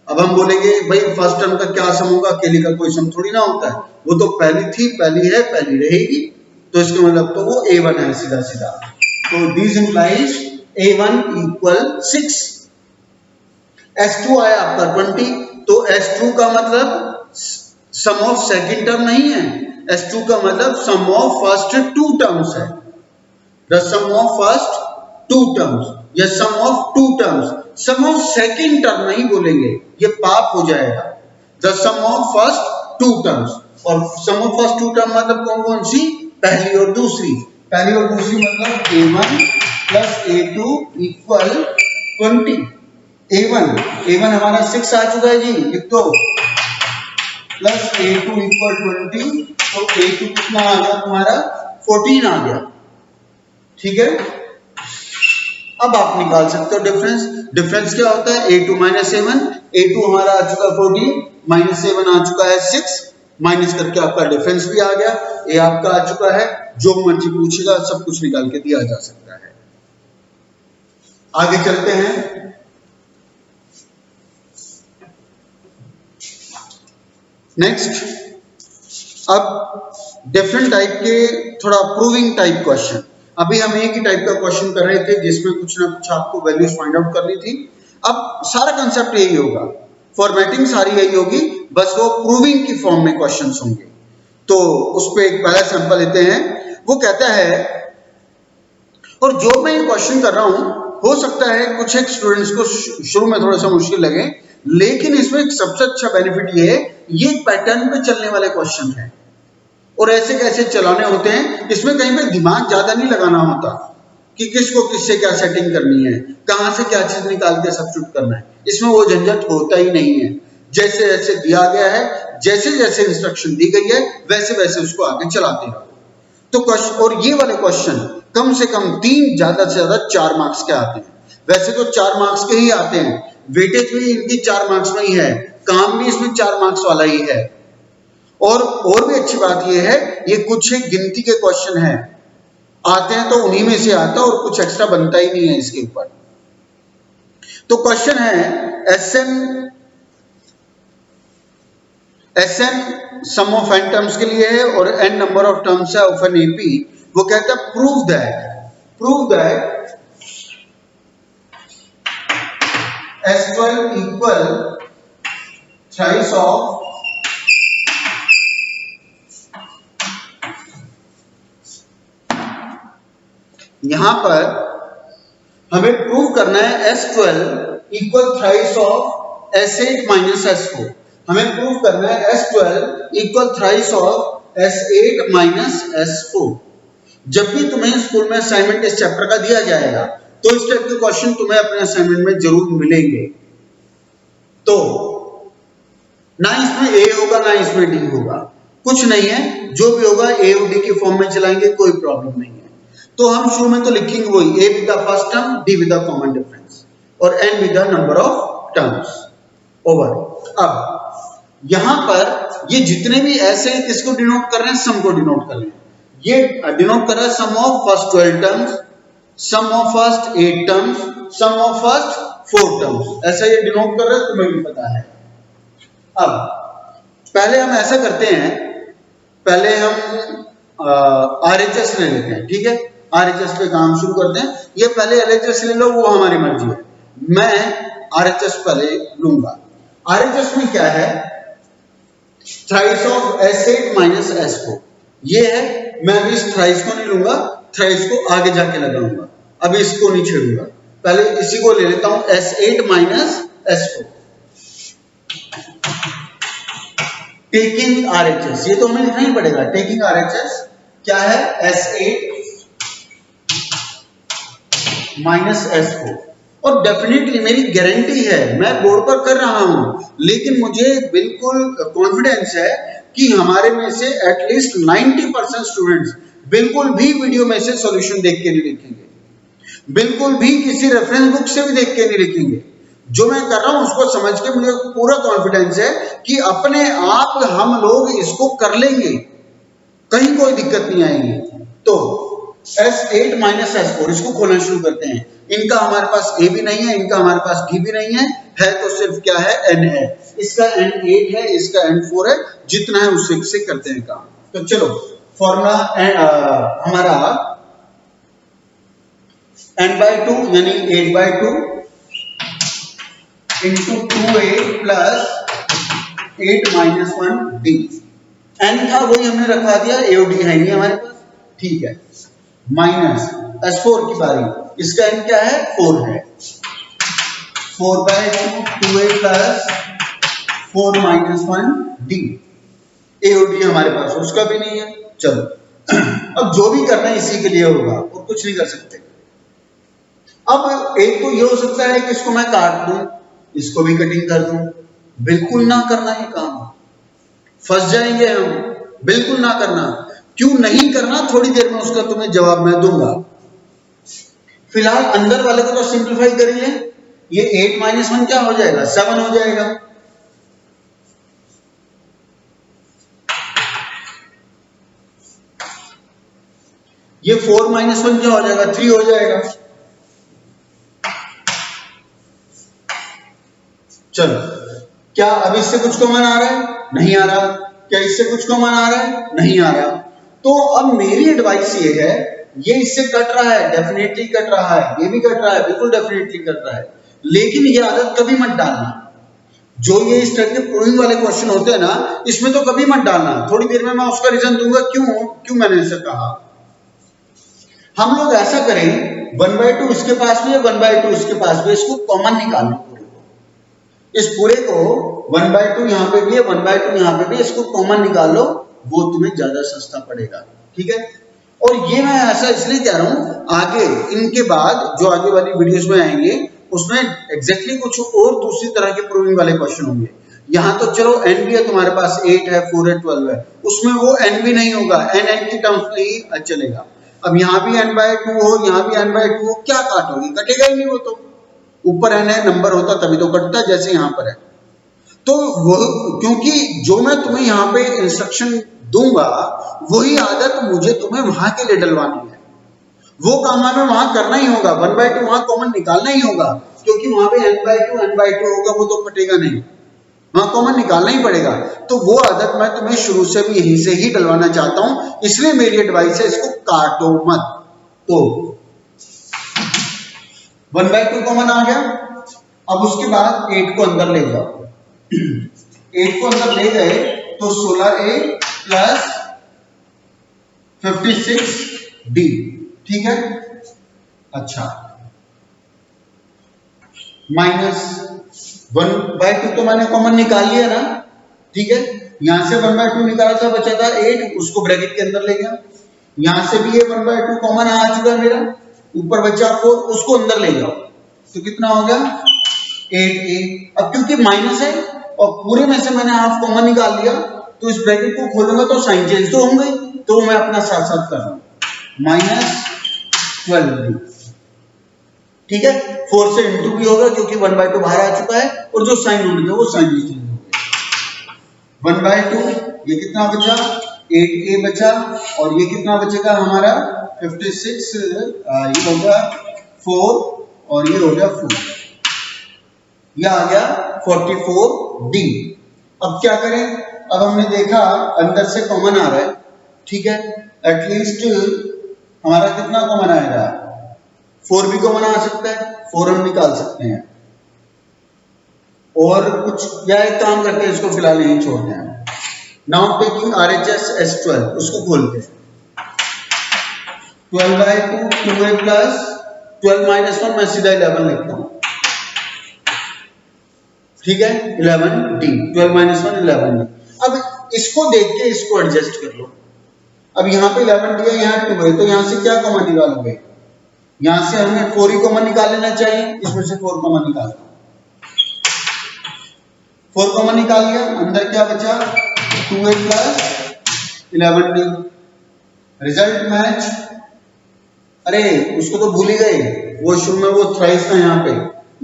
अब हम बोलेंगे भाई फर्स्ट टर्म का क्या सम होगा, अकेले का कोई सम थोड़ी ना होता है, वो तो पहली थी, पहली है, पहली रहेगी, तो इसका मतलब तो वो A1 है सीधा सीधा। तो दिस इंप्लाइज A1 = 6। S2 आया आपका 20, तो S2 का मतलब सम ऑफ सेकंड टर्म नहीं है, S2 का मतलब सम ऑफ फर्स्ट 2 टर्म्स है, the sum of first 2 terms या sum of 2 terms. Sum of second term नहीं बोलेंगे, ये पाप हो जाएगा। The sum of first 2 terms, और सम ऑफ फर्स्ट 2 टर्म मतलब कौन कौन सी, पहली और दूसरी। पहली और दूसरी मतलब A1 + A2 = 20। A1 हमारा 6 आ चुका है जी, लिख दो, प्लस A2 = 20, तो A2 कितना आ गया तुम्हारा 14 आ गया। ठीक है, अब आप निकाल सकते हो डिफरेंस। डिफरेंस क्या होता है, A2 - A1, A2 हमारा आ चुका 14, -A1 आ चुका है 6, माइनस करके आपका डिफरेंस भी आ गया, A आपका आ चुका है। जो मर्जी पूछेगा सब कुछ निकाल के दिया जा सकता है। आगे चलते हैं। नेक्स्ट, अब डिफरेंट टाइप के थोड़ा प्रूविंग टाइप क्वेश्चन। अभी हम एक ही टाइप का क्वेश्चन कर रहे थे जिसमें कुछ ना कुछ आपको वैल्यूज फाइंड आउट करनी थी। अब सारा कंसेप्ट यही होगा, फॉर्मेटिंग सारी यही होगी, बस वो प्रूविंग की फॉर्म में क्वेश्चंस होंगे। तो उस पे एक पहला सैंपल लेते हैं। वो कहता है, और जो मैं ये क्वेश्चन कर रहा हूं हो सकता है कुछ एक स्टूडेंट्स को शुरू में थोड़ा सा मुश्किल लगे, लेकिन इसमें एक सबसे अच्छा बेनिफिट ये है, ये पैटर्न पे चलने वाले क्वेश्चन है और ऐसे कैसे चलाने होते हैं। इसमें कहीं पे दिमाग ज्यादा नहीं लगाना होता कि किसको किससे क्या सेटिंग करनी है, कहां से क्या चीज निकाल के सब्स्टिट्यूट करना है, इसमें वो झंझट होता ही नहीं है। जैसे जैसे दिया गया है, जैसे जैसे इंस्ट्रक्शन दी गई है, वैसे वैसे उसको आगे चलाते रहो। तो क्वेश्चन, और ये वाले क्वेश्चन कम से कम 3, ज्यादा से ज्यादा 4 मार्क्स के आते हैं। वैसे तो 4 मार्क्स के ही आते हैं, वेटेज भी इनकी 4 मार्क्स में ही है, काम भी इसमें 4 मार्क्स वाला ही है। और भी अच्छी बात यह है, ये कुछ एक गिनती के क्वेश्चन है, आते हैं तो उन्हीं में से आता है और कुछ एक्स्ट्रा बनता ही नहीं है इसके ऊपर। तो क्वेश्चन है SN sum of n terms के लिए है और n नंबर ऑफ टर्म्स है ऑफ एन AP। वो कहता है prove that S12 = thrice of यहां पर हमें प्रूव करना है S12 = thrice of S8 - S4। हमें प्रूव करना है S12 = thrice of S8 - S4। जब भी तुम्हें स्कूल में असाइनमेंट इस चैप्टर का दिया जाएगा तो इस टाइप के क्वेश्चन तुम्हें अपने असाइनमेंट में जरूर मिलेंगे। तो ना इसमें A होगा ना इसमें D होगा, कुछ नहीं है, जो भी होगा A और D की फॉर्म में चलाएंगे, कोई प्रॉब्लम नहीं है। तो हम शुरू में तो लिखेंगे वही, A with the first term, D with the common difference और N with the number of terms over. अब यहां पर ये जितने भी ऐसे किसको डिनोट कर रहे हैं, सम को डिनोट कर रहे हैं। ये डिनोट कर रहा है sum of first 12 terms, sum of first 8 terms, sum of first 4 terms, ऐसा ये डिनोट कर रहा है, तुम्हें भी पता है। अब पहले हम ऐसा करते हैं, पहले हम RHS ले लेते हैं। ठीक है, RHS पे काम शुरू करते हैं। ये पहले LHS ले लो, वो हमारी मर्जी है, मैं RHS पहले लूंगा। RHS में क्या है, थ्राइस ऑफ S8 - S4 ये है। मैं अभी इस थ्राइस को नहीं लूंगा, थ्राइस को आगे जाके लगाऊंगा, अभी इसको नहीं छेड़ूंगा, पहले इसी को ले लेता हूं S8 - S4। टेकिंग RHS, ये तो हमें लिखना ही पड़ेगा। टेकिंग RHS क्या है, S8 - S4। और डेफिनेटली मेरी गारंटी है, मैं बोर्ड पर कर रहा हूं, लेकिन मुझे बिल्कुल कॉन्फिडेंस है कि हमारे में से एटलीस्ट 90% स्टूडेंट्स बिल्कुल भी वीडियो में से सॉल्यूशन देख के नहीं लिखेंगे, बिल्कुल भी किसी रेफरेंस बुक से भी देख के नहीं लिखेंगे। जो मैं कर रहा हूं उसको समझ के मुझे पूरा कॉन्फिडेंस है कि अपने आप हम लोग इसको कर लेंगे, कहीं कोई दिक्कत नहीं आएगी। तो S8 माइनस S4 इसको खोलना शुरू करते हैं। इनका हमारे पास A भी नहीं है, इनका हमारे पास D भी नहीं है तो सिर्फ क्या है N है। इसका N 8 है, इसका N 4 है, जितना है उससे से करते हैं काम। तो चलो फॉर्मूला हमारा n/2 यानी 8/2 into 2a plus 8 minus 1 d। n था वही हमने रखा दिया, a और d है नहीं हमारे पास, ठीक है। माइनस S4 की बारी, इसका n क्या है 4 है, 4/2 2a plus 4 minus 1 d। a और d हमारे पास उसका भी नहीं है। चलो अब जो भी करना है इसी के लिए होगा और कुछ नहीं कर सकते। अब एक तो ये हो सकता है कि इसको मैं काट दूं, इसको भी कटिंग कर दूं, बिल्कुल ना करना ये काम, फंस जाएंगे हम, बिल्कुल ना करना। क्यों नहीं करना, थोड़ी देर में उसका तुम्हें जवाब मैं दूंगा। फिलहाल अंदर वाले को तो सिंप्लीफाई करिए, ये 8 माइनस 1 क्या हो जाएगा 7 हो जाएगा। ये 4 माइनस 1 क्या हो जाएगा 3 हो जाएगा। चलो क्या अब इससे कुछ कॉमन आ रहा है, नहीं आ रहा। क्या इससे कुछ कॉमन आ रहा है, नहीं आ रहा। तो अब मेरी एडवाइस ये है, ये इससे कट रहा है, डेफिनेटली कट रहा है, ये भी कट रहा है, बिल्कुल डेफिनेटली कट रहा है, लेकिन ये आदत कभी मत डालना। जो ये इस तरह के प्रूविंग वाले क्वेश्चन होते हैं ना, इसमें तो कभी मत डालना। थोड़ी देर में मैं उसका रीजन दूंगा क्यों मैंने ऐसा कहा। हम लोग ऐसा करें 1/2 इसके पास भी है, 1/2 इसके पास भी, इसको कॉमन निकाल लो। इस पूरे को 1/2 यहां पे भी है, 1/2 यहां पे भी, इसको कॉमन निकाल लो, वो तुम्हें ज्यादा सस्ता पड़ेगा, ठीक है। और ये मैं ऐसा इसलिए कह रहा हूं, आगे इनके बाद जो आगे वाली वीडियोस में आएंगे उसमें एग्जैक्टली कुछ और दूसरी तरह के प्रूविंग वाले क्वेश्चन होंगे। यहां तो चलो n भी है तुम्हारे पास, 8 है, 4 है, 12 है, उसमें वो n भी नहीं होगा, n की टर्म्स में ही चलेगा। अब यहां भी n/2 हो, यहां भी n/2 हो, क्या काटोगे, कटेगा ही नहीं। वो तो ऊपर n है, नंबर होता तभी तो कटता, जैसे यहां पर है। तो वो क्योंकि जो मैं तुम्हें यहाँ पे इंस्ट्रक्शन दूंगा वही आदत मुझे तुम्हें वहां के लिए डलवानी है, वो काम हमें वहां करना ही होगा। 1/2 वहां कॉमन निकालना ही होगा, क्योंकि वहां पे n/2 होगा, वो तो कटेगा नहीं, वहां कॉमन निकालना ही पड़ेगा। तो वो आदत मैं तुम्हें शुरू से भी यहीं से ही डलवाना चाहता हूं, इसलिए मेरी एडवाइस है इसको काटो मत। तो 1/2 कॉमन आ गया। अब उसके बाद 8 को अंदर ले जाओ, 8 को अंदर ले गए तो 16a प्लस 56d, ठीक है। अच्छा माइनस 1/2 तो मैंने कॉमन निकाल लिया ना, ठीक है। यहां से 1/2 निकाला था, बचा था 8, उसको ब्रैकेट के अंदर ले गया। यहां से भी ये 1/2 कॉमन आ चुका है मेरा, ऊपर बचा 4, उसको अंदर ले जाओ तो कितना हो गया 8a। अब क्योंकि माइनस है और पूरे में से मैंने हाफ कॉमन निकाल लिया, तो इस ब्रैकेट को खोलूंगा तो साइन चेंज तो होंगे, तो मैं अपना साथ साथ कर रहा हूं -12b, ठीक है। 4 से इंटू भी होगा क्योंकि 1/2 बाहर आ चुका है, और जो साइन उड़ गया वो साइन भी चेंज हो गया। 1/2 ये कितना बचा 8a बचा, और ये कितना बचेगा हमारा 56, ये होगा 4 और ये हो गया 4, यह आ गया 44d। अब क्या करें, अब हमने देखा अंदर से कॉमन आ रहा है, ठीक है। एटलीस्ट हमारा कितना कॉमन आएगा 4 भी कॉमन आ सकता है, 4 हम निकाल सकते हैं। और कुछ या एक काम करते हैं, इसको फिलहाल यहीं छोड़ते हैं। नाउ टेकिंग RHS S12, उसको खोलते हैं। 12/2 2a प्लस 12 माइनस 1 मैं सीधा 11 लिखता हूं, ठीक है। 11d 12 minus 1 11d। अब इसको देख के इसको एडजस्ट कर लो। अब यहाँ पे 11d है, यहाँ 2 है, तो यहाँ से क्या कॉमन निकालोगे, यहाँ से हमें 4 ही कॉमन निकाल लेना चाहिए, इसमें से 4 कॉमन निकाल, 4 कॉमन निकाल लिया, अंदर क्या बचा 2a plus 11d, result match, अरे उसको तो भूल ही गए, वॉशरूम में वो थ्राइस था यहाँ पे,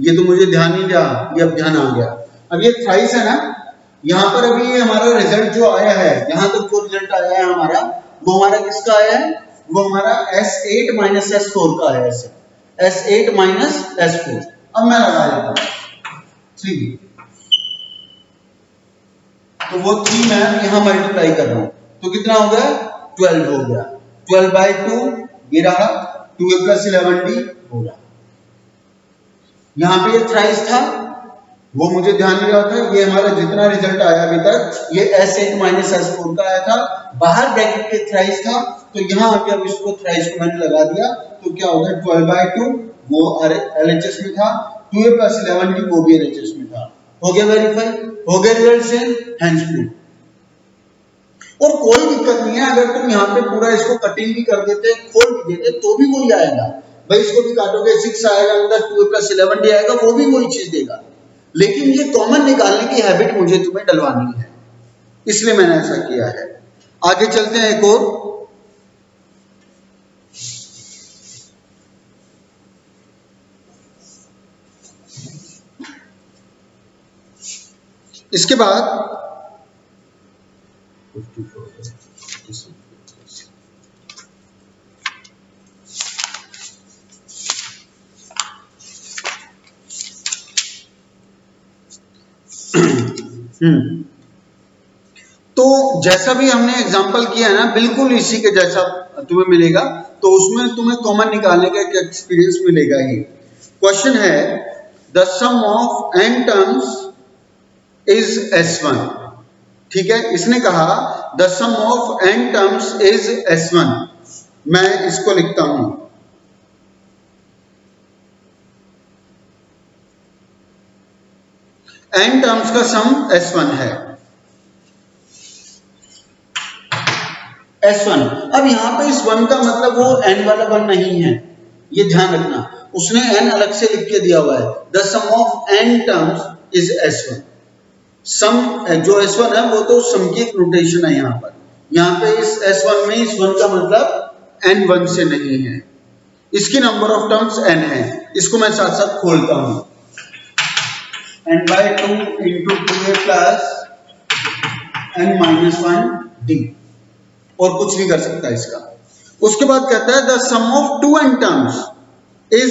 ये तो मुझे ध्यान नहीं दिया, ये अब ध्यान आ गया। अब ये थ्राइस है ना, यहाँ पर अभी ये हमारा रिजल्ट जो आया है, यहाँ तक जो रिजल्ट आया है हमारा, वो हमारा किसका आया है, वो हमारा S8 माइनस S4 का आया है, S8 माइनस S4। अब मैं लगा देता हूँ 3, तो वो 3 मैं यहाँ मल्टीप्लाई कर रहा हूँ, तो कितना हो गया, 12 हो गया, 12/2 ये रहा, 2a + 11d हो गया। यहाँ पे ये थ्राइस था, वो मुझे ध्यान नहीं रहा था, ये हमारा जितना रिजल्ट आया अभी तक ये S8 माइनस S4 का आया था, बाहर ब्रैकेट के थ्राइस था, तो यहाँ आके अब इसको थ्राइस को मैंने लगा दिया, तो क्या हो गया 12/2, वो LHS में था, 2a + 11d वो भी LHS में था। हो गया वेरीफाई, हो गया रिजल्ट से हैंड्स प्रूफ। और कोई दिक्कत नहीं है, अगर तुम यहाँ पे पूरा इसको कटिंग भी कर देते, खोल भी देते, तो भी वही आएगा भाई, इसको भी काटोगे 6 आएगा, अंदर 2a + 11d आएगा, वो भी वही चीज देगा। लेकिन ये कॉमन निकालने की हैबिट मुझे तुम्हें डलवानी है, इसलिए मैंने ऐसा किया है। आगे चलते हैं एक और, इसके बाद तो जैसा भी हमने एग्जांपल किया है ना, बिल्कुल इसी के जैसा तुम्हें मिलेगा, तो उसमें तुम्हें कॉमन निकालने का एक एक्सपीरियंस मिलेगा ही। क्वेश्चन है the sum of n terms is S1, ठीक है, इसने कहा the sum of n terms is S1, मैं इसको लिखता हूं, n टर्म्स का सम S1 है, S1। अब यहां पे इस 1 का मतलब वो n वाला 1 नहीं है, ये ध्यान रखना, उसने n अलग से लिख के दिया हुआ है, the sum of n terms is S1। Sum जो S1 है वो तो सम की एक नोटेशन है, यहाँ पे इस S1 में इस 1 का मतलब n 1 से नहीं है, इसकी नंबर ऑफ टर्म्स n है, इसको मैं साथ साथ खोलता हूं, n/2 × 2a + n-1d, और कुछ नहीं कर सकता इसका। उसके बाद कहता है the sum of 2n terms is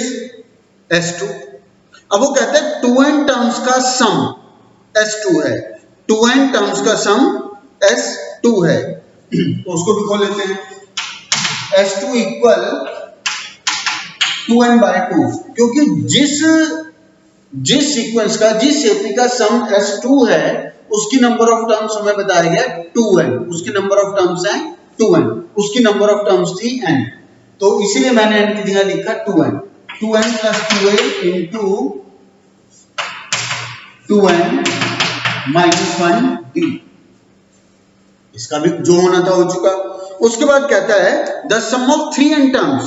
S2। अब वो कहता है 2n टर्म्स का सम S2 है, 2n टर्म्स का सम S2 है, तो उसको भी खोल लेते हैं, S2 इक्वल 2n/2, क्योंकि जिस सीक्वेंस का, जिस AP का सम S2 है, उसकी नंबर ऑफ टर्म्स हमें बताया गया 2n, उसकी नंबर ऑफ टर्म्स है 2n, उसकी नंबर ऑफ टर्म्स थी n, तो इसीलिए मैंने n की जगह लिखा 2n, 2n + 2a × 2n - 1d, इसका भी जो होना था हो चुका। उसके बाद कहता है the sum of 3n terms,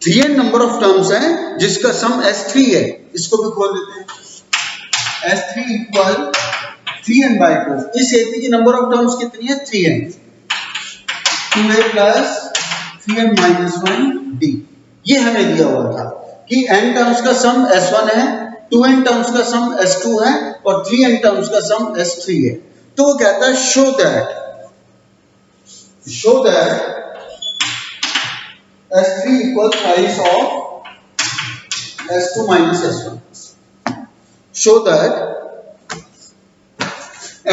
3n number of terms है जिसका सम S3 है, इसको भी खोल देते हैं, S3 इक्वल 3n/2, इस AP की नंबर ऑफ टर्म्स कितनी है 3n, 2a + 3n - 1d, ये हमें दिया हुआ था कि n टर्म्स का सम S1 है, 2n टर्म्स का सम S2 है, और 3n टर्म्स का सम S3 है। तो वो कहता है show that S3 equal thrice of S2 minus S1, show that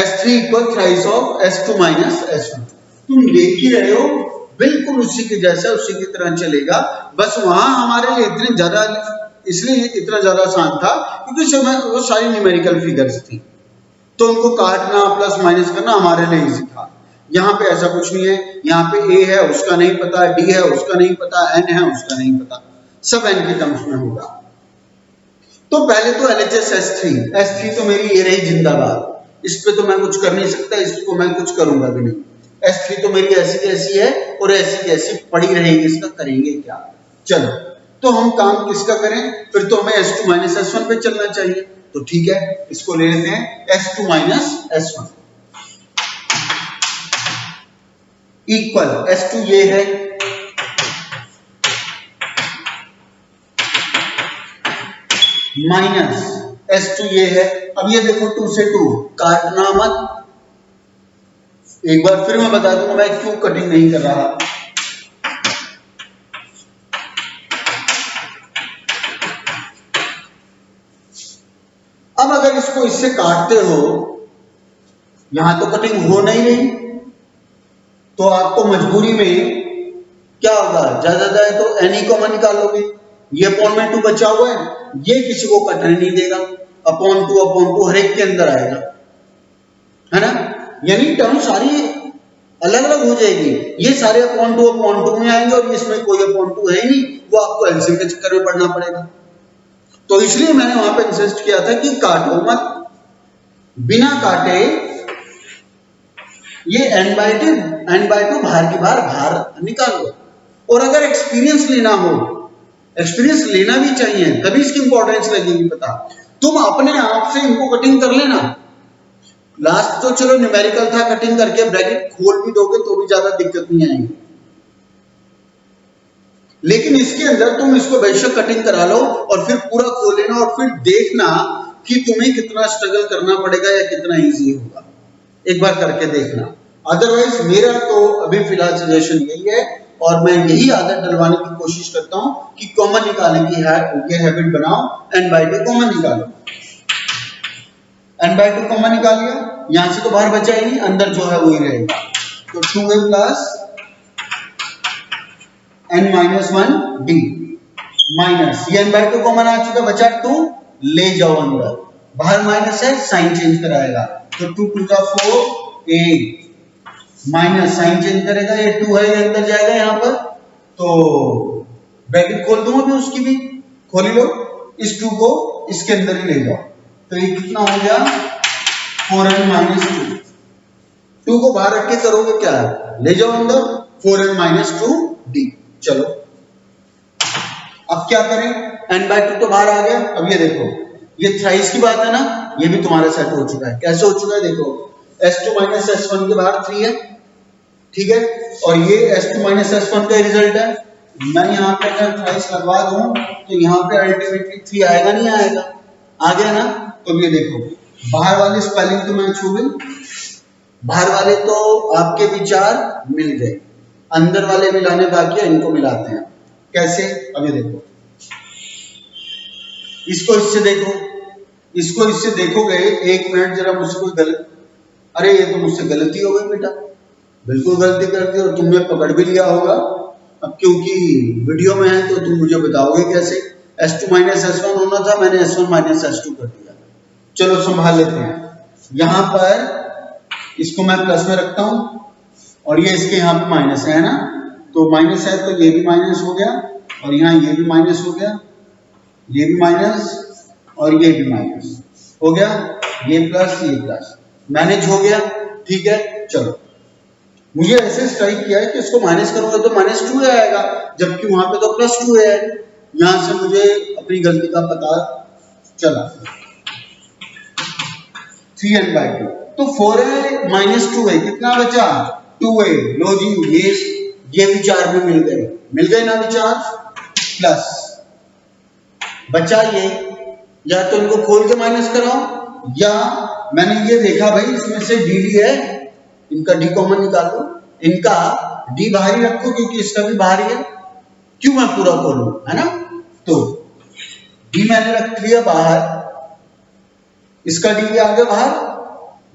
S3 equal thrice of S2 minus S1। तुम देख ही रहे हो, बिल्कुल उसी के जैसा, उसी की तरह चलेगा, बस वहां हमारे लिए इतने ज्यादा, इसलिए इतना ज्यादा आसान था क्योंकि वो सारी न्यूमेरिकल फिगर्स थी, तो उनको काटना प्लस माइनस करना हमारे लिए इजी था। यहाँ पे ऐसा कुछ नहीं है, यहाँ पे a है उसका नहीं पता, d है उसका नहीं पता, n है उसका नहीं पता, सब n के टर्म्स में होगा। तो पहले तो LHS S3 तो मेरी ये रही जिंदाबाद, इस पे तो मैं कुछ कर नहीं सकता, इसको मैं कुछ करूंगा भी नहीं, S3 तो मेरी ऐसी कैसी है और ऐसी कैसी पड़ी रहेगी, इसका करेंगे क्या। चलो, तो हम काम किसका करें, फिर तो हमें S2 माइनस S1 पे चलना चाहिए, तो ठीक है, इसको ले लेते हैं S2 minus S1। Equal S2 ये है, माइनस S2 ये है। अब ये देखो 2 से 2 काटना मत। एक बार फिर मैं बता दूंगा मैं क्यों कटिंग नहीं कर रहा। अब अगर इसको इससे काटते हो, यहां तो कटिंग हो नहीं रही, तो आपको मजबूरी में क्या होगा, ज्यादा है तो एनी कॉमन निकालोगे। ये अपॉन में 2 बचा हुआ है, ये किसी को कटने नहीं देगा, अपॉन टू हर एक के अंदर आएगा, है ना। यानी टर्म सारी अलग अलग हो जाएगी, ये सारे अपॉन टू में आएंगे और इसमें कोई अपॉन टू है ही नहीं, वो आपको एलसीएम के चक्कर में पढ़ना पड़ेगा। तो इसलिए मैंने वहां पे इंसिस्ट किया था कि काटो मत, बिना काटे ये n/2 बाहर की बाहर निकाल दो। और अगर एक्सपीरियंस लेना हो, एक्सपीरियंस लेना भी चाहिए, तभी इसकी इंपॉर्टेंस लगेगी पता। तुम अपने आप से इनको कटिंग कर लेना। लास्ट तो चलो न्यूमेरिकल था, कटिंग करके ब्रैकेट खोल भी दोगे तो भी ज्यादा दिक्कत नहीं आएगी, लेकिन इसके अंदर तुम इसको बेशक कटिंग करा लो और फिर पूरा खोल लेना और फिर देखना कि तुम्हें कितना स्ट्रगल करना पड़ेगा या कितना इजी होगा, एक बार करके देखना। अदरवाइज मेरा तो अभी फिलहाल सजेशन यही है और मैं यही आदत डलवाने की कोशिश करता हूं कि कॉमन निकालने की ये हैबिट बनाओ। n/2 कॉमन निकालो, n/2 कॉमन निकाल लिया, यहां से तो बाहर बचा ही नहीं, अंदर जो है वही रहेगा। तो 2a प्लस n-1d माइनस, ये n/2 कॉमन आ चुका, बचा 2, ले जाओ अंदर, बाहर माइनस है, साइन चेंज कराएगा, तो 2 2 का 4 8 माइनस साइन चेंज करेगा, ये 2 है, ये अंदर जाएगा यहां पर, तो ब्रैकेट खोल दूंगा मैं, उसकी भी खोल लो, इस 2 को इसके अंदर ही ले जाओ, तो ये कितना हो गया 4n-2, 2 को बाहर रख के करोगे क्या, ले जाओ अंदर 4n-2d। चलो अब क्या करें, n/2 तो बाहर आ गया। अब ये देखो, ये थ्राइस की बात है ना, ये भी तुम्हारा सेट हो चुका है। कैसे हो चुका है देखो, S2 - S1 के बाहर 3 है, ठीक है, और ये S2 - S1 का रिजल्ट है। मैं यहाँ पे अगर थ्राइस लगवा दूं तो यहाँ पे अल्टीमेटली 3 आएगा, नहीं आएगा, आ गया ना। तो ये देखो, बाहर वाली स्पेलिंग तो मैं छू गई, बाहर वाले तो आपके विचार मिल गए, अंदर वाले मिलाने बाकी है, इनको मिलाते हैं। कैसे, अब ये देखो, इसको इससे देखो, इसको इससे देखोगे, एक मिनट जरा मुझसे कोई गलत, अरे ये तो मुझसे गलती हो गई बेटा, बिल्कुल गलती कर दी और तुमने पकड़ भी लिया होगा। अब क्योंकि वीडियो में है तो तुम मुझे बताओगे कैसे, S2 - S1 होना था, मैंने S1 - S2 कर दिया। चलो संभाल लेते हैं, यहां पर इसको मैं प्लस में रखता हूं और ये इसके यहाँ पे माइनस है ना, तो माइनस है तो ये भी माइनस हो गया और यहाँ ये भी माइनस हो गया, ये भी माइनस और ये भी माइनस हो गया, ये प्लस मैनेज हो गया, ठीक है। चलो मुझे ऐसे स्ट्राइक किया है कि इसको माइनस करूंगा तो -2 आएगा, जबकि वहां पे तो +2 है, यहां से मुझे अपनी गलती का पता चला। 3n/2 तो 4a - 2a कितना बचा, 2a। लो जी, ये विचार भी मिल गए ना विचार, प्लस बचा ये, या तो इनको खोल के माइनस कराओ, या मैंने ये देखा भाई इसमें से dd है, इनका d कॉमन निकालो, इनका d बाहर ही रखो क्योंकि इसका भी बाहर ही है, क्यों मैं पूरा खोलूं, है ना। तो d मैंने रख लिया बाहर, इसका d आ गया बाहर,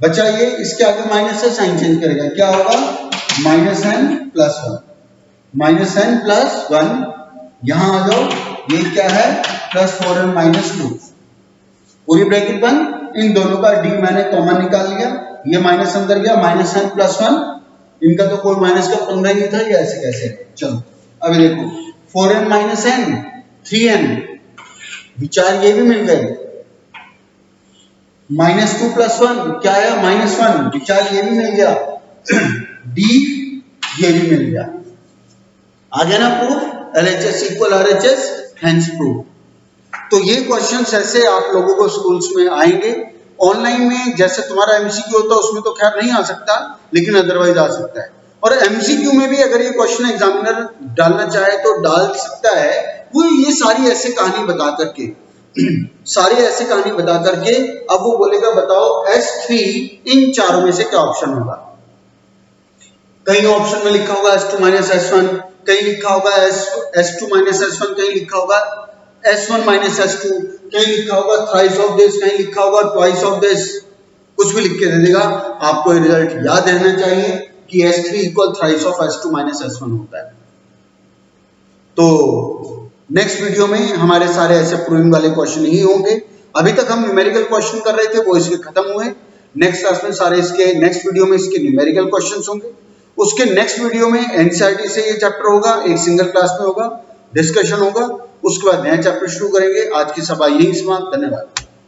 बचा ये, इसके आगे माइनस है, साइन चेंज करेगा, क्या होगा -n+1 यहां आ जाओ, ये क्या है +4n-2, पूरी ब्रैकेट बंद, इन दोनों का d मैंने कॉमन निकाल लिया, ये माइनस अंदर गया, -n+1, इनका तो कोई माइनस का पंगा ही नहीं था, ये ऐसे कैसे। चलो अब देखो 4n - n 3n, विचार ये भी मिल गए, -2 + 1 क्या है -1, विचार ये भी मिल गया, d ये भी मिल गया, आ गया ना proof, LHS = RHS, hence proof. तो ये क्वेश्चंस ऐसे आप लोगों को स्कूल्स में आएंगे, ऑनलाइन में जैसे तुम्हारा MCQ होता है उसमें तो खैर नहीं आ सकता, लेकिन अदरवाइज आ सकता है। और एमसीक्यू में भी अगर ये क्वेश्चन एग्जामिनर डालना चाहे तो डाल सकता है। वो ये सारी ऐसे कहानी बता करके सारी ऐसे कहानी बता करके अब वो बोलेगा बताओ S3 इन चारों में से क्या ऑप्शन होगा। कहीं ऑप्शन में लिखा होगा S2 माइनस S1, कहीं लिखा होगा S2 माइनस S1, कहीं लिखा होगा S1 माइनस S2, कहीं लिखा होगा थ्राइस ऑफ दिस, कहीं लिखा होगा ट्वाइस ऑफ दिस, कुछ भी लिख के दे देगा। आपको ये रिजल्ट याद रहना चाहिए कि S3 equal thrice of S2 minus S1 होता है। तो नेक्स्ट वीडियो में हमारे सारे ऐसे प्रूविंग वाले क्वेश्चन ही होंगे। अभी तक हम न्यूमेरिकल क्वेश्चन कर रहे थे, वो इसके खत्म हुए। नेक्स्ट क्लास में सारे इसके नेक्स्ट वीडियो में इसके न्यूमेरिकल क्वेश्चंस होंगे। उसके नेक्स्ट वीडियो में एनसीईआरटी से ये चैप्टर होगा, एक सिंगल क्लास में होगा, डिस्कशन होगा। उसके बाद नया चैप्टर शुरू करेंगे। आज की सभा यही समाप्त। धन्यवाद।